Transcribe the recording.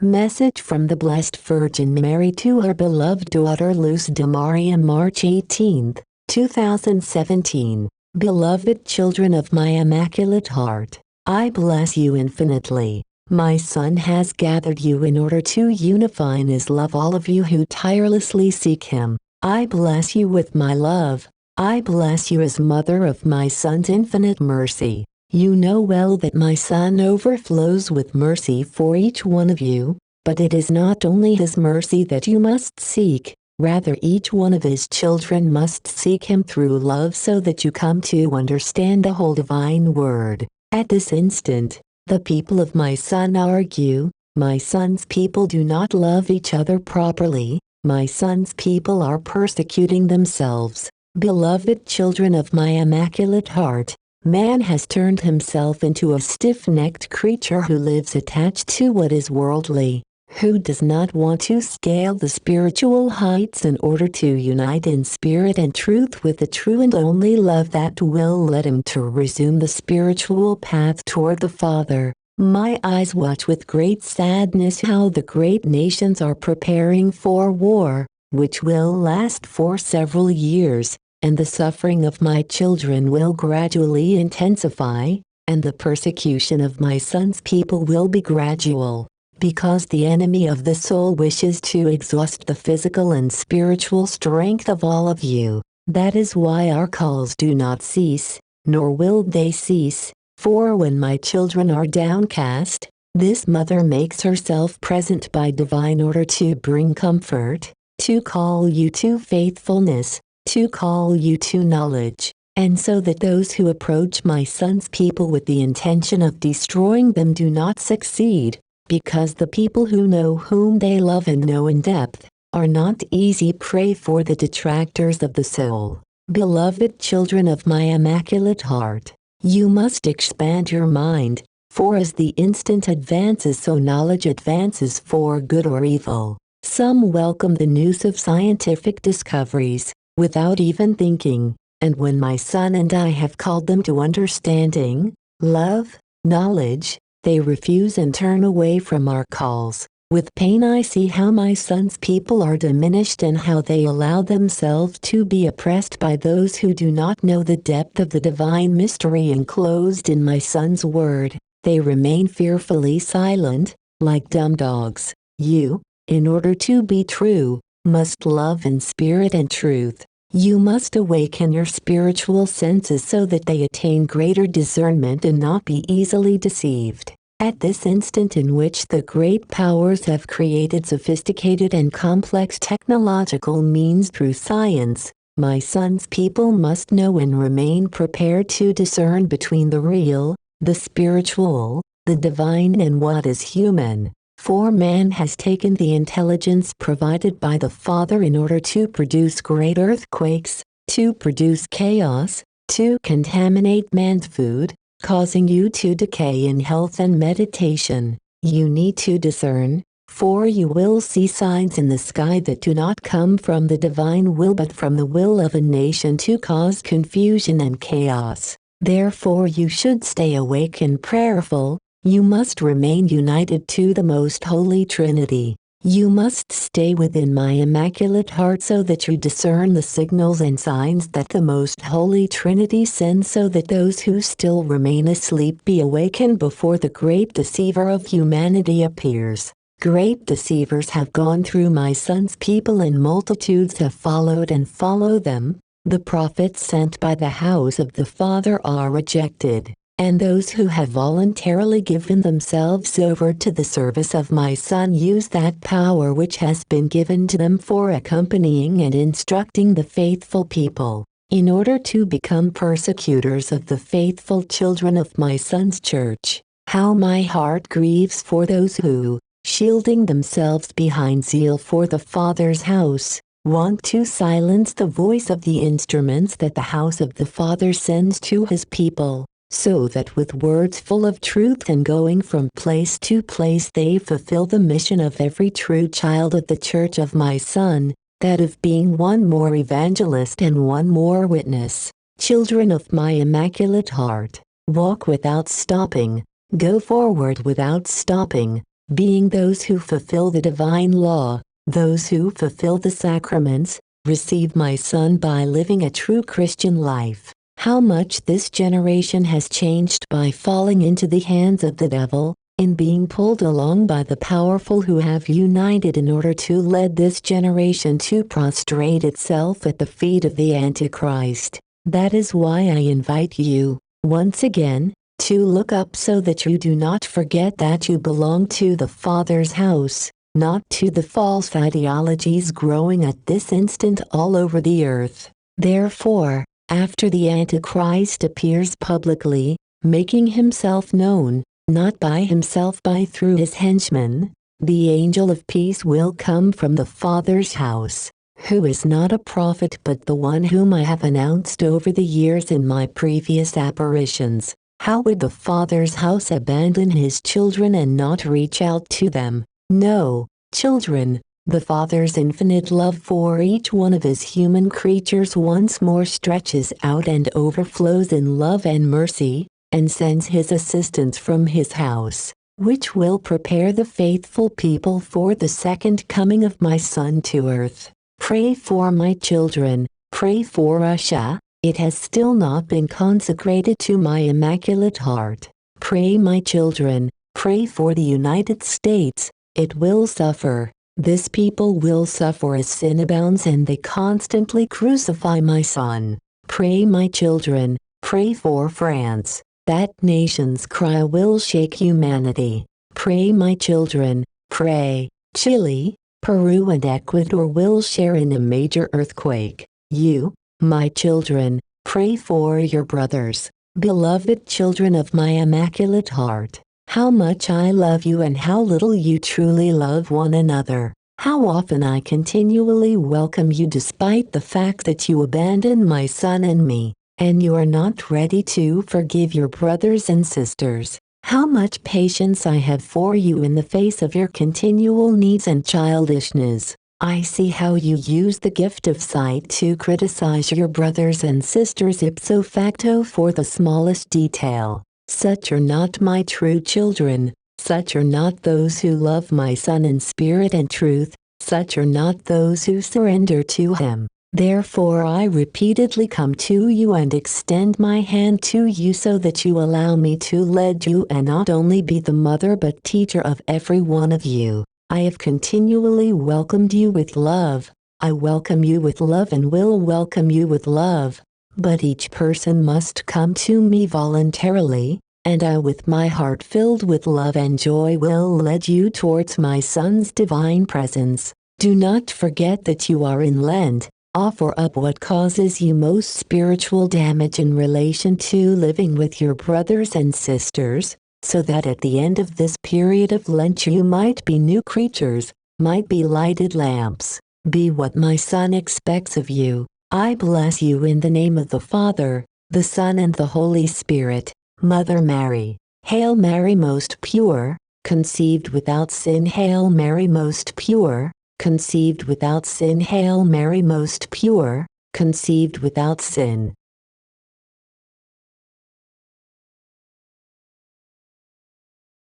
Message from the Blessed Virgin Mary to her beloved daughter Luz de Maria, March 18, 2017. Beloved children of my Immaculate Heart, I bless you infinitely. My Son has gathered you in order to unify in His love all of you who tirelessly seek Him. I bless you with my love. I bless you as Mother of my Son's infinite mercy. You know well that my Son overflows with mercy for each one of you, but it is not only His mercy that you must seek, rather each one of His children must seek Him through love so that you come to understand the whole divine word. At this instant, the people of my Son argue, my Son's people do not love each other properly, my Son's people are persecuting themselves. Beloved children of my Immaculate Heart, man has turned himself into a stiff-necked creature who lives attached to what is worldly, who does not want to scale the spiritual heights in order to unite in spirit and truth with the true and only love that will lead him to resume the spiritual path toward the Father. My eyes watch with great sadness how the great nations are preparing for war, which will last for several years, and the suffering of my children will gradually intensify, and the persecution of my Son's people will be gradual, because the enemy of the soul wishes to exhaust the physical and spiritual strength of all of you. That is why our calls do not cease, nor will they cease, for when my children are downcast, this mother makes herself present by divine order to bring comfort, to call you to faithfulness, to call you to knowledge, and so that those who approach my Son's people with the intention of destroying them do not succeed, because the people who know whom they love and know in depth, are not easy prey for the detractors of the soul. Beloved children of my Immaculate Heart, you must expand your mind, for as the instant advances so knowledge advances for good or evil. Some welcome the news of scientific discoveries, without even thinking, and when my Son and I have called them to understanding, love, knowledge, they refuse and turn away from our calls. With pain I see how my Son's people are diminished and how they allow themselves to be oppressed by those who do not know the depth of the divine mystery enclosed in my Son's word. They remain fearfully silent, like dumb dogs. You, in order to be true, must love in spirit and truth. You must awaken your spiritual senses so that they attain greater discernment and not be easily deceived. At this instant in which the great powers have created sophisticated and complex technological means through science, my Son's people must know and remain prepared to discern between the real, the spiritual, the divine and what is human. For man has taken the intelligence provided by the Father in order to produce great earthquakes, to produce chaos, to contaminate man's food, causing you to decay in health and meditation. You need to discern, for you will see signs in the sky that do not come from the divine will but from the will of a nation to cause confusion and chaos. Therefore you should stay awake and prayerful. You must remain united to the Most Holy Trinity. You must stay within my Immaculate Heart so that you discern the signals and signs that the Most Holy Trinity sends so that those who still remain asleep be awakened before the great deceiver of humanity appears. Great deceivers have gone through my Son's people and multitudes have followed and follow them. The prophets sent by the house of the Father are rejected. And those who have voluntarily given themselves over to the service of my Son use that power which has been given to them for accompanying and instructing the faithful people, in order to become persecutors of the faithful children of my Son's church. How my heart grieves for those who, shielding themselves behind zeal for the Father's house, want to silence the voice of the instruments that the house of the Father sends to His people, so that with words full of truth and going from place to place they fulfill the mission of every true child of the Church of my Son, that of being one more evangelist and one more witness. Children of my Immaculate Heart, walk without stopping, go forward without stopping, being those who fulfill the divine law, those who fulfill the sacraments, receive my Son by living a true Christian life. How much this generation has changed by falling into the hands of the devil, in being pulled along by the powerful who have united in order to lead this generation to prostrate itself at the feet of the Antichrist. That is why I invite you, once again, to look up so that you do not forget that you belong to the Father's house, not to the false ideologies growing at this instant all over the earth. Therefore, after the Antichrist appears publicly, making himself known, not by himself but through his henchmen, the angel of peace will come from the Father's house, who is not a prophet but the one whom I have announced over the years in my previous apparitions. How would the Father's house abandon his children and not reach out to them? No, children, the Father's infinite love for each one of his human creatures once more stretches out and overflows in love and mercy, and sends his assistance from his house, which will prepare the faithful people for the second coming of my Son to earth. Pray for my children, pray for Russia. It has still not been consecrated to my Immaculate Heart. Pray, my children, pray for the United States. It will suffer. This people will suffer as sin abounds and they constantly crucify my Son. Pray, my children, pray for France. That nation's cry will shake humanity. Pray, my children, pray. Chile, Peru and Ecuador will share in a major earthquake. You, my children, pray for your brothers, beloved children of my Immaculate Heart. How much I love you and how little you truly love one another. How often I continually welcome you despite the fact that you abandon my Son and me, and you are not ready to forgive your brothers and sisters. How much patience I have for you in the face of your continual needs and childishness. I see how you use the gift of sight to criticize your brothers and sisters ipso facto for the smallest detail. Such are not my true children, such are not those who love my Son in spirit and truth, such are not those who surrender to him. Therefore I repeatedly come to you and extend my hand to you so that you allow me to lead you and not only be the mother but teacher of every one of you. I have continually welcomed you with love. I welcome you with love and will welcome you with love. But each person must come to me voluntarily, and I with my heart filled with love and joy will lead you towards my Son's divine presence. Do not forget that you are in Lent. Offer up what causes you most spiritual damage in relation to living with your brothers and sisters, so that at the end of this period of Lent you might be new creatures, might be lighted lamps. Be what my Son expects of you. I bless you in the name of the Father, the Son and the Holy Spirit. Mother Mary, Hail Mary most pure, conceived without sin. Hail Mary most pure, conceived without sin. Hail Mary most pure, conceived without sin.